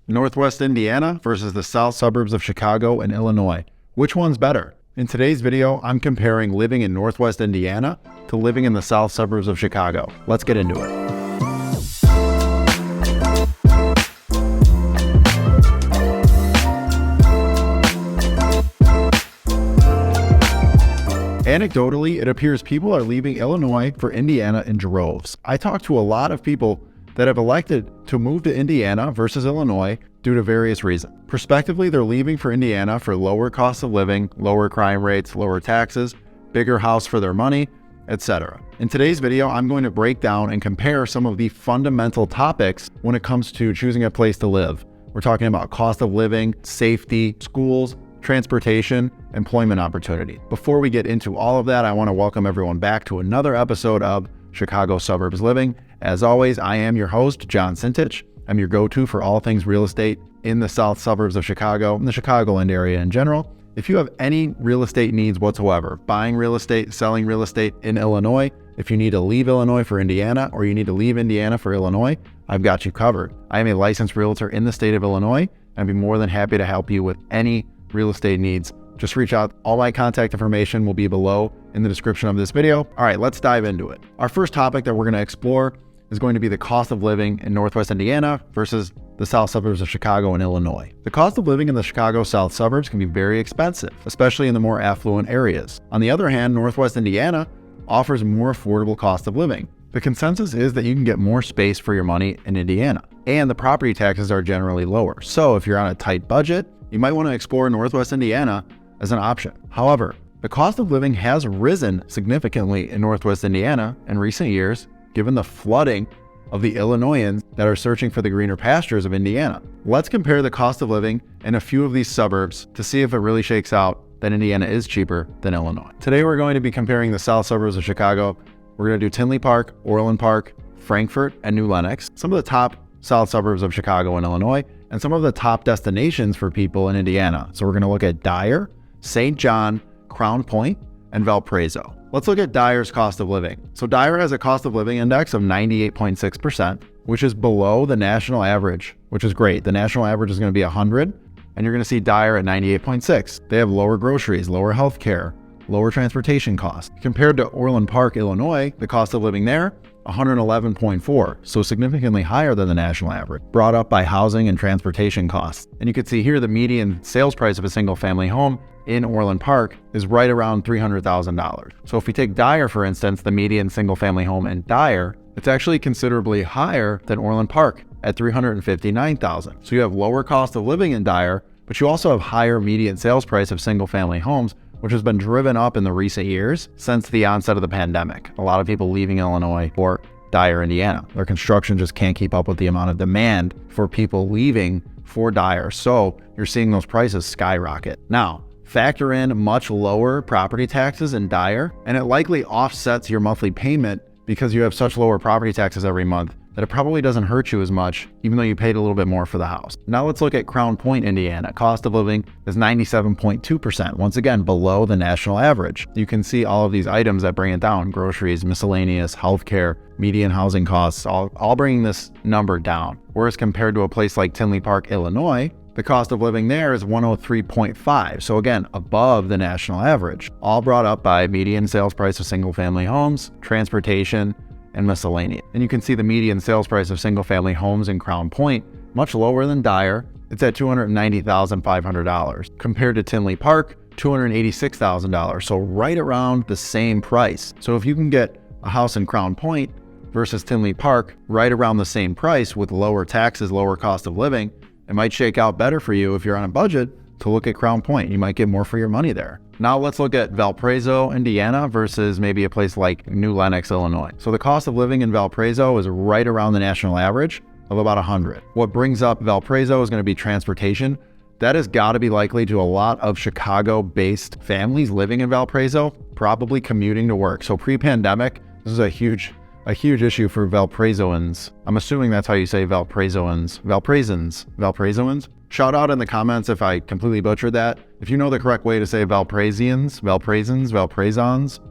Northwest Indiana versus the south suburbs of Chicago and Illinois. Which one's better? In today's video, I'm comparing living in Northwest Indiana to living in the south suburbs of Chicago. Let's get into it. Anecdotally, it appears people are leaving Illinois for Indiana in droves. I talked to a lot of people that have elected to move to Indiana versus Illinois due to various reasons. Prospectively, they're leaving for Indiana for lower cost of living, lower crime rates, lower taxes, bigger house for their money, etc. In today's video, I'm going to break down and compare some of the fundamental topics when it comes to choosing a place to live. We're talking about cost of living, safety, schools, transportation, employment opportunity. Before we get into all of that, I want to welcome everyone back to another episode of Chicago Suburbs Living. As always, I am your host, John Sintich. I'm your go-to for all things real estate in the south suburbs of Chicago and the Chicagoland area in general. If you have any real estate needs whatsoever, buying real estate, selling real estate in Illinois, if you need to leave Illinois for Indiana or you need to leave Indiana for Illinois, I've got you covered. I am a licensed realtor in the state of Illinois, and I'd be more than happy to help you with any real estate needs. Just reach out. All my contact information will be below in the description of this video. All right, let's dive into it. Our first topic that we're going to explore is going to be the cost of living in Northwest Indiana versus the south suburbs of Chicago and Illinois. The cost of living in the Chicago south suburbs can be very expensive, especially in the more affluent areas. On the other hand, Northwest Indiana offers more affordable cost of living. The consensus is that you can get more space for your money in Indiana, and the property taxes are generally lower. So if you're on a tight budget, you might want to explore Northwest Indiana as an option. However, the cost of living has risen significantly in Northwest Indiana in recent years, given the flooding of the Illinoisans that are searching for the greener pastures of Indiana. Let's compare the cost of living in a few of these suburbs to see if it really shakes out that Indiana is cheaper than Illinois. Today, we're going to be comparing the south suburbs of Chicago. We're going to do Tinley Park, Orland Park, Frankfort, and New Lenox, some of the top south suburbs of Chicago and Illinois, and some of the top destinations for people in Indiana. So we're going to look at Dyer, St. John, Crown Point, and Valparaiso. Let's look at Dyer's cost of living. So Dyer has a cost of living index of 98.6%, which is below the national average, which is great. The national average is going to be 100, and you're going to see Dyer at 98.6. They have lower groceries, lower health care, lower transportation costs. Compared to Orland Park, Illinois, the cost of living there, 111.4, so significantly higher than the national average, brought up by housing and transportation costs. And you can see here the median sales price of a single family home in Orland Park is right around $300,000. So if we take Dyer, for instance, the median single family home in Dyer, it's actually considerably higher than Orland Park at $359,000. So you have lower cost of living in Dyer, but you also have higher median sales price of single family homes, which has been driven up in the recent years since the onset of the pandemic. A lot of people leaving Illinois for Dyer, Indiana. Their construction just can't keep up with the amount of demand for people leaving for Dyer. So you're seeing those prices skyrocket. Now, factor in much lower property taxes in Dyer, and it likely offsets your monthly payment because you have such lower property taxes every month that it probably doesn't hurt you as much, even though you paid a little bit more for the house. Now let's look at Crown Point, Indiana. Cost of living is 97.2%, once again below the national average. You can see all of these items that bring it down: groceries, miscellaneous, healthcare, median housing costs, all bringing this number down. Whereas compared to a place like Tinley Park, Illinois, the cost of living there is 103.5, so again, above the national average, all brought up by median sales price of single family homes, transportation, and miscellaneous. And you can see the median sales price of single family homes in Crown Point, much lower than Dyer. It's at $290,500 compared to Tinley Park, $286,000. So right around the same price. So if you can get a house in Crown Point versus Tinley Park right around the same price with lower taxes, lower cost of living, it might shake out better for you if you're on a budget to look at Crown Point. You might get more for your money there. Now let's look at Valparaiso, Indiana versus maybe a place like New Lenox, Illinois. So the cost of living in Valparaiso is right around the national average of about 100. What brings up Valparaiso is going to be transportation. That has got to be likely to a lot of Chicago-based families living in Valparaiso, probably commuting to work. So pre-pandemic, this is a huge issue for Valparaisoans. I'm assuming that's how you say Valparaisoans. Valparaisoans. Shout out in the comments if I completely butchered that. If you know the correct way to say Valparaisoans,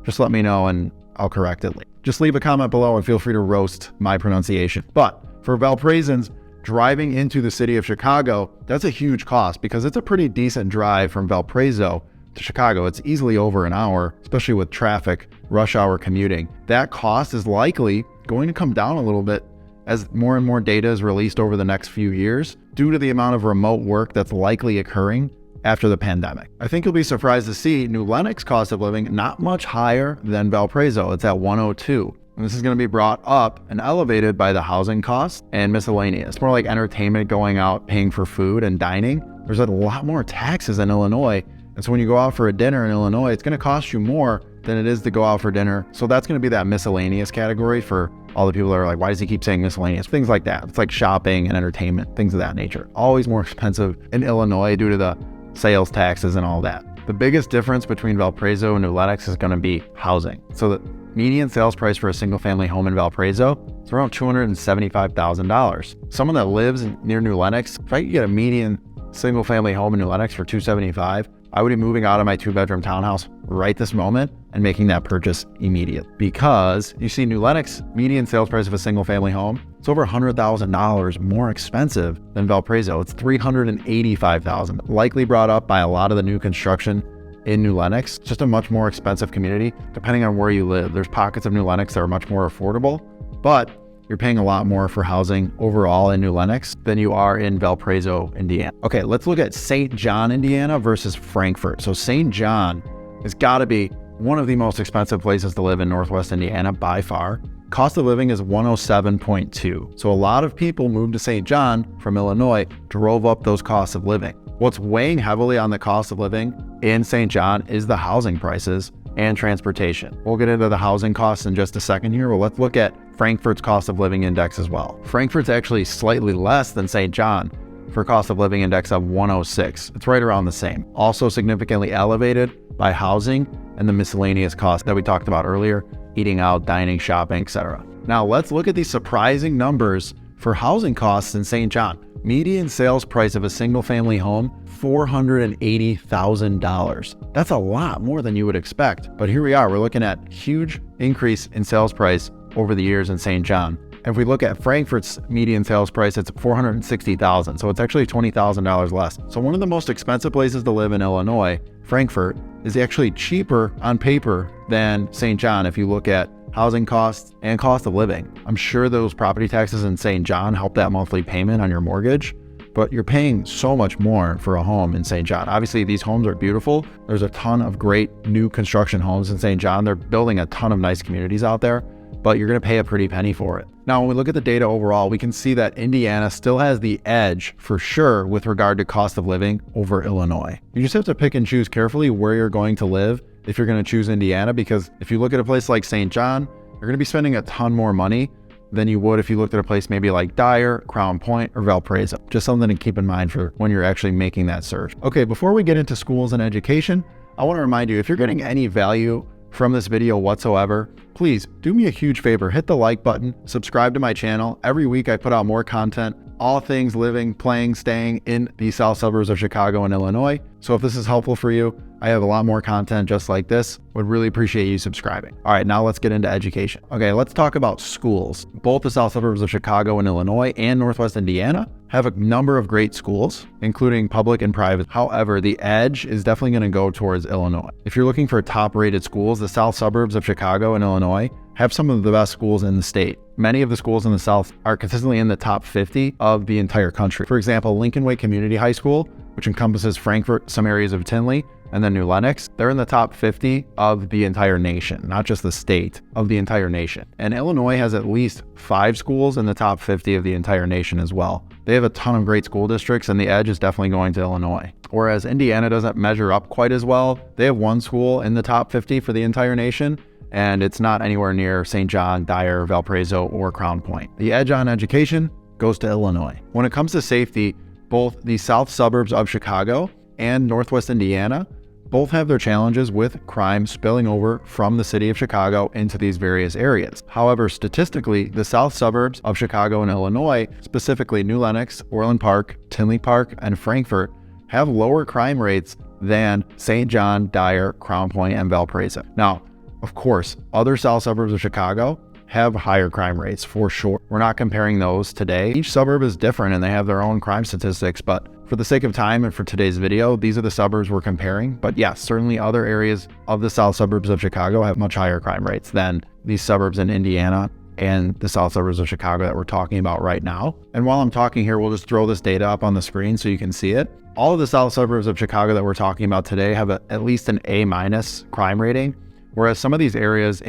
just let me know and I'll correct it. Just leave a comment below and feel free to roast my pronunciation. But for Valparaisoans, driving into the city of Chicago, that's a huge cost because it's a pretty decent drive from Valparaiso to Chicago. It's easily over an hour, especially with traffic, rush hour commuting. That cost is likely going to come down a little bit as more and more data is released over the next few years due to the amount of remote work that's likely occurring after the pandemic. I think you'll be surprised to see New Lenox cost of living not much higher than Valparaiso. It's at 102. And this is going to be brought up and elevated by the housing costs and miscellaneous. More like entertainment, going out, paying for food and dining. There's a lot more taxes in Illinois. And so when you go out for a dinner in Illinois, it's going to cost you more than it is to go out for dinner. So that's going to be that miscellaneous category for all the people that are like, why does he keep saying miscellaneous? Things like that. It's like shopping and entertainment, things of that nature. Always more expensive in Illinois due to the sales taxes and all that. The biggest difference between Valparaiso and New Lenox is going to be housing. So the median sales price for a single family home in Valparaiso is around $275,000. Someone that lives near New Lenox, if I could get a median single family home in New Lenox for $275,000, I would be moving out of my 2-bedroom townhouse right this moment and making that purchase immediately. Because you see, New Lenox median sales price of a single family home, it's over $100,000 more expensive than Valparaiso. It's $385,000, likely brought up by a lot of the new construction in New Lenox. Just a much more expensive community depending on where you live. There's pockets of New Lenox that are much more affordable, but you're paying a lot more for housing overall in New Lenox than you are in Valparaiso, Indiana. Okay, let's look at St. John, Indiana versus Frankfort. So St. John has got to be one of the most expensive places to live in Northwest Indiana by far. Cost of living is 107.2. So a lot of people moved to St. John from Illinois, drove up those costs of living. What's weighing heavily on the cost of living in St. John is the housing prices and transportation. We'll get into the housing costs in just a second here. Well, let's look at Frankfort's cost of living index as well. Frankfort's actually slightly less than St. John for a cost of living index of 106. It's right around the same. Also significantly elevated by housing and the miscellaneous costs that we talked about earlier, eating out, dining, shopping, etc. Now let's look at these surprising numbers for housing costs in St. John. Median sales price of a single family home, $480,000. That's a lot more than you would expect. But here we are, we're looking at huge increase in sales price over the years in St. John. If we look at Frankfort's median sales price, it's $460,000. So it's actually $20,000 less. So one of the most expensive places to live in Illinois, Frankfort, is actually cheaper on paper than St. John if you look at housing costs and cost of living. I'm sure those property taxes in St. John help that monthly payment on your mortgage, but you're paying so much more for a home in St. John. Obviously, these homes are beautiful. There's a ton of great new construction homes in St. John. They're building a ton of nice communities out there, but you're going to pay a pretty penny for it. Now, when we look at the data overall, we can see that Indiana still has the edge for sure with regard to cost of living over Illinois. You just have to pick and choose carefully where you're going to live if you're going to choose Indiana, because if you look at a place like St. John, you're going to be spending a ton more money than you would if you looked at a place maybe like Dyer, Crown Point, or Valparaiso. Just something to keep in mind for when you're actually making that search. Okay, before we get into schools and education, I want to remind you, if you're getting any value from this video whatsoever, please do me a huge favor, hit the like button, subscribe to my channel. Every week I put out more content, all things living, playing, staying in the south suburbs of Chicago and Illinois. So if this is helpful for you, I have a lot more content just like this. Would really appreciate you subscribing. All right, now let's get into education. Okay, let's talk about schools. Both the south suburbs of Chicago and Illinois and Northwest Indiana have a number of great schools, including public and private. However, the edge is definitely going to go towards Illinois. If you're looking for top rated schools, the south suburbs of Chicago and Illinois have some of the best schools in the state. Many of the schools in the South are consistently in the top 50 of the entire country. For example, Lincoln Way Community High School, which encompasses Frankfort, some areas of Tinley, and then New Lenox, they're in the top 50 of the entire nation, not just the state, of the entire nation. And Illinois has at least 5 schools in the top 50 of the entire nation as well. They have a ton of great school districts, and the edge is definitely going to Illinois. Whereas Indiana doesn't measure up quite as well. They have 1 school in the top 50 for the entire nation, and it's not anywhere near St. John, Dyer, Valparaiso, or Crown Point. The edge on education goes to Illinois. When it comes to safety, both the south suburbs of Chicago and Northwest Indiana both have their challenges with crime spilling over from the city of Chicago into these various areas. However, statistically, the south suburbs of Chicago and Illinois, specifically New Lenox, Orland Park, Tinley Park, and Frankfort, have lower crime rates than St. John, Dyer, Crown Point, and Valparaiso. Now, of course, other south suburbs of Chicago have higher crime rates for sure. We're not comparing those today. Each suburb is different and they have their own crime statistics, but for the sake of time and for today's video, these are the suburbs we're comparing. But yes, certainly other areas of the south suburbs of Chicago have much higher crime rates than these suburbs in Indiana and the south suburbs of Chicago that we're talking about right now. And while I'm talking here, we'll just throw this data up on the screen so you can see it. All of the south suburbs of Chicago that we're talking about today have at least an A- crime rating, whereas some of these areas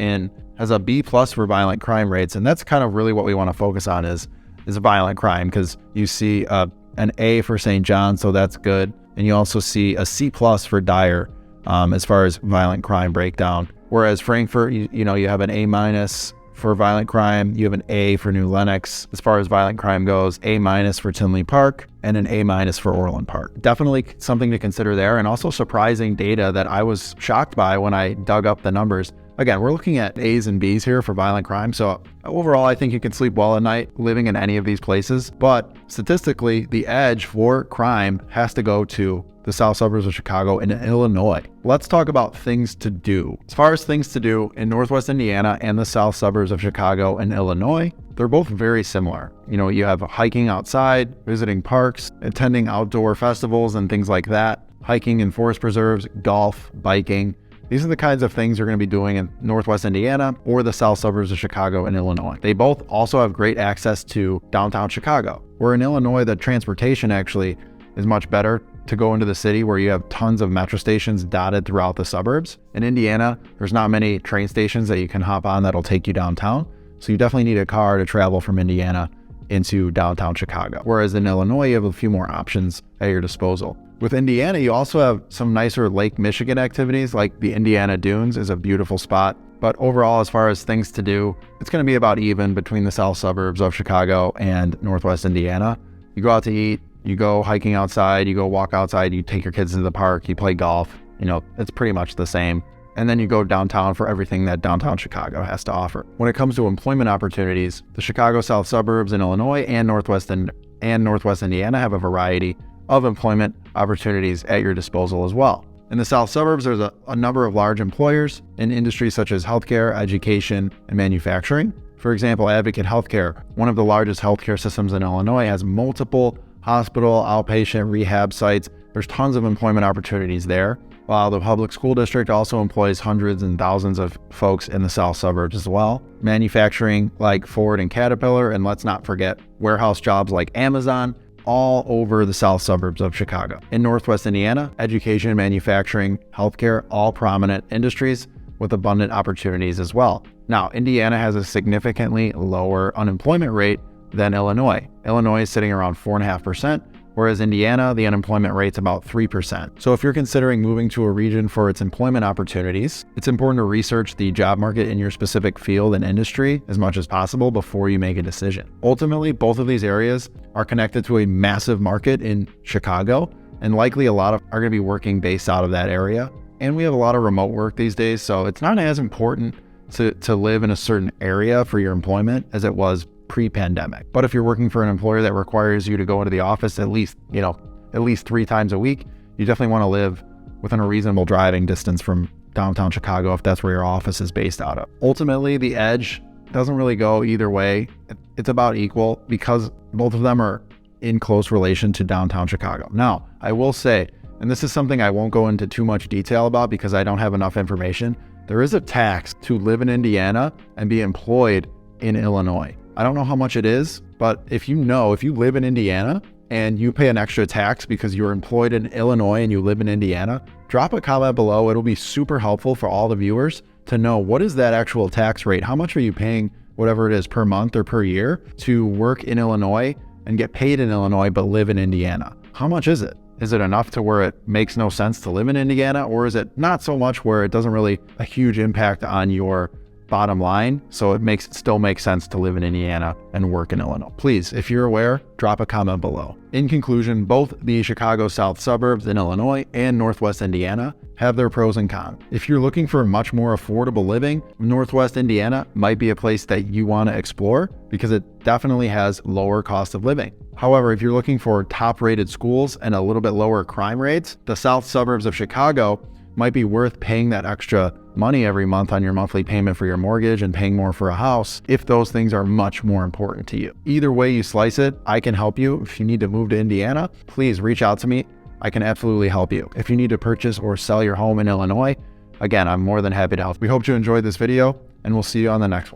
has a B+ for violent crime rates. And that's kind of really what we want to focus on is violent crime, because you see an A for St. John, so that's good. And you also see a C+ for Dyer as far as violent crime breakdown. Whereas Frankfort, you have an A- for violent crime, you have an A for New Lenox as far as violent crime goes, A- for Tinley Park, and an A- for Orland Park. Definitely something to consider there, and also surprising data that I was shocked by when I dug up the numbers. Again, we're looking at A's and B's here for violent crime, so overall I think you can sleep well at night living in any of these places, but statistically the edge for crime has to go to the south suburbs of Chicago and Illinois. Let's talk about things to do. As far as things to do in Northwest Indiana and the south suburbs of Chicago and Illinois, they're both very similar. You have hiking outside, visiting parks, attending outdoor festivals and things like that, hiking in forest preserves, golf, biking. These are the kinds of things you're going to be doing in Northwest Indiana or the south suburbs of Chicago and Illinois. They both also have great access to downtown Chicago, where in Illinois, the transportation actually is much better to go into the city, where you have tons of metro stations dotted throughout the suburbs. In Indiana, there's not many train stations that you can hop on that'll take you downtown. So you definitely need a car to travel from Indiana into downtown Chicago. Whereas in Illinois, you have a few more options at your disposal. With Indiana, you also have some nicer Lake Michigan activities, like the Indiana Dunes is a beautiful spot. But overall, as far as things to do, it's going to be about even between the south suburbs of Chicago and Northwest Indiana. You go out to eat, you go hiking outside, you go walk outside, you take your kids to the park, you play golf, it's pretty much the same. And then you go downtown for everything that downtown Chicago has to offer. When it comes to employment opportunities, the Chicago south suburbs in Illinois and Northwest Indiana have a variety of employment opportunities at your disposal as well. In the south suburbs, there's a number of large employers in industries such as healthcare, education, and manufacturing. For example, Advocate Healthcare, one of the largest healthcare systems in Illinois, has multiple hospital, outpatient, rehab sites. There's tons of employment opportunities there, while the public school district also employs hundreds and thousands of folks in the south suburbs as well. Manufacturing like Ford and Caterpillar, and let's not forget warehouse jobs like Amazon, all over the south suburbs of Chicago. In Northwest Indiana, education, manufacturing, healthcare, all prominent industries with abundant opportunities as well. Now, Indiana has a significantly lower unemployment rate than Illinois. Illinois is sitting around 4.5%, whereas Indiana, the unemployment rate's about 3%. So if you're considering moving to a region for its employment opportunities, it's important to research the job market in your specific field and industry as much as possible before you make a decision. Ultimately, both of these areas are connected to a massive market in Chicago, and likely a lot of are going to be working based out of that area. And we have a lot of remote work these days, so it's not as important to live in a certain area for your employment as it was pre-pandemic. But if you're working for an employer that requires you to go into the office at least 3 times a week, you definitely want to live within a reasonable driving distance from downtown Chicago if that's where your office is based out of. Ultimately, the edge doesn't really go either way. It's about equal because both of them are in close relation to downtown Chicago. Now, I will say, and this is something I won't go into too much detail about because I don't have enough information, there is a tax to live in Indiana and be employed in Illinois. I don't know how much it is, but if you live in Indiana and you pay an extra tax because you're employed in Illinois and you live in Indiana, drop a comment below. It'll be super helpful for all the viewers to know what is that actual tax rate? How much are you paying, whatever it is, per month or per year to work in Illinois and get paid in Illinois but live in Indiana? How much is it? Is it enough to where it makes no sense to live in Indiana, or is it not so much where it doesn't really a huge impact on your bottom line, so it still makes sense to live in Indiana and work in Illinois? Please, if you're aware, drop a comment below. In conclusion, both the Chicago south suburbs in Illinois and Northwest Indiana have their pros and cons. If you're looking for much more affordable living, Northwest Indiana might be a place that you want to explore because it definitely has lower cost of living. However, if you're looking for top-rated schools and a little bit lower crime rates, the south suburbs of Chicago might be worth paying that extra money every month on your monthly payment for your mortgage and paying more for a house, if those things are much more important to you. Either way you slice it, I can help you. If you need to move to Indiana, please reach out to me. I can absolutely help you. If you need to purchase or sell your home in Illinois, again, I'm more than happy to help. We hope you enjoyed this video, and we'll see you on the next one.